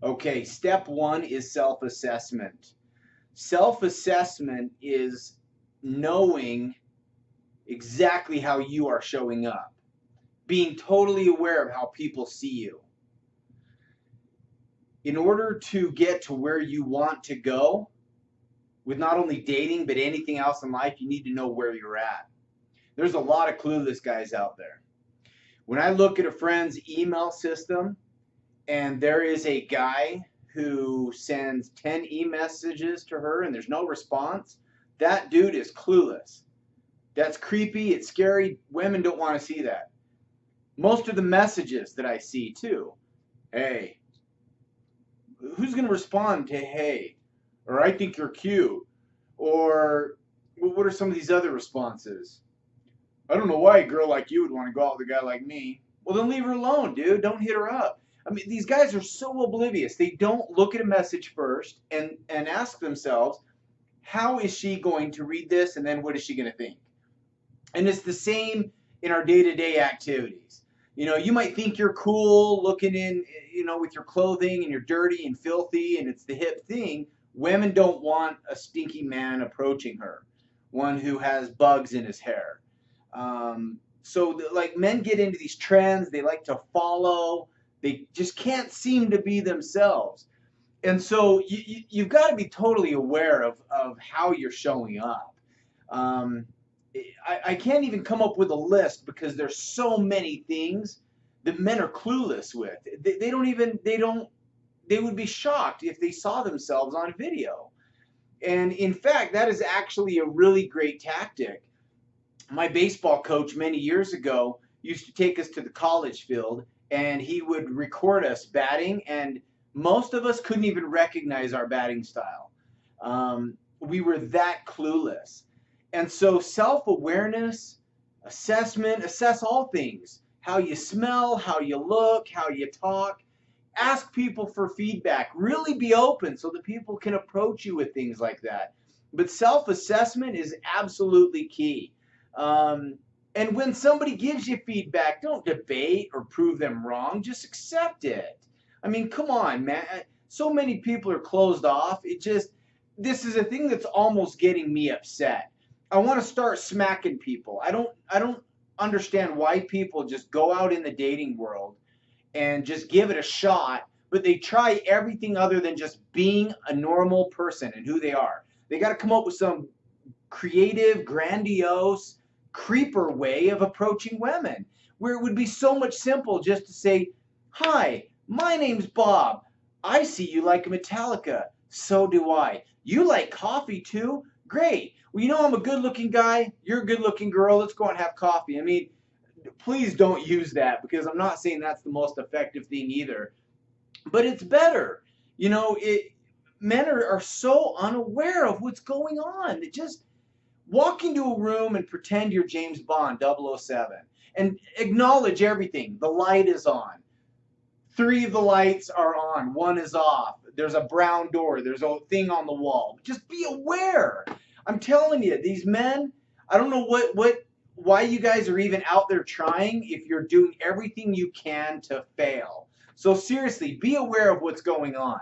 Okay, step one is self-assessment. Self-assessment is knowing exactly how you are showing up, being totally aware of how people see you. In order to get to where you want to go with not only dating but anything else in life, you need to know where you're at. There's a lot of clueless guys out there. When I look at a friend's email system and there is a guy who sends 10 e-messages to her and there's no response, that dude is clueless. That's creepy. It's scary. Women don't want to see that. Most of the messages that I see too, hey, who's going to respond to hey? Or I think you're cute. Or what are some of these other responses? I don't know why a girl like you would want to go out with a guy like me. Well, then leave her alone, dude. Don't hit her up. I mean, these guys are so oblivious. They don't look at a message first and ask themselves, how is she going to read this? And then what is she going to think? And it's the same in our day-to-day activities. You know, you might think you're cool looking in, you know, with your clothing and you're dirty and filthy and it's the hip thing. Women don't want a stinky man approaching her, one who has bugs in his hair. Like men get into these trends, they like to follow, they just can't seem to be themselves. And so you've got to be totally aware of how you're showing up. Um, I can't even come up with a list because there's so many things that men are clueless with. They would be shocked if they saw themselves on video. And in fact, that is actually a really great tactic. My baseball coach many years ago used to take us to the college field and he would record us batting, and most of us couldn't even recognize our batting style. We were that clueless. And so self-awareness, assessment, assess all things. How you smell, how you look, how you talk. Ask people for feedback. Really be open so that people can approach you with things like that. But self-assessment is absolutely key. And when somebody gives you feedback, don't debate or prove them wrong. Just accept it. I mean, come on, man. So many people are closed off. This is a thing that's almost getting me upset. I want to start smacking people. I don't understand why people just go out in the dating world and just give it a shot, but they try everything other than just being a normal person and who they are. They got to come up with some creative, grandiose, creeper way of approaching women, where it would be so much simple just to say, "Hi, my name's Bob. I see you like Metallica. So do I. You like coffee too? Great. Well, you know I'm a good-looking guy. You're a good-looking girl. Let's go and have coffee." I mean, please don't use that because I'm not saying that's the most effective thing either, but it's better. You know, men are so unaware of what's going on. It just walk into a room and pretend you're James Bond 007 and acknowledge everything. The light is on. Three of the lights are on. One is off. There's a brown door. There's a thing on the wall. Just be aware. I'm telling you, these men, I don't know why you guys are even out there trying if you're doing everything you can to fail. So seriously, be aware of what's going on.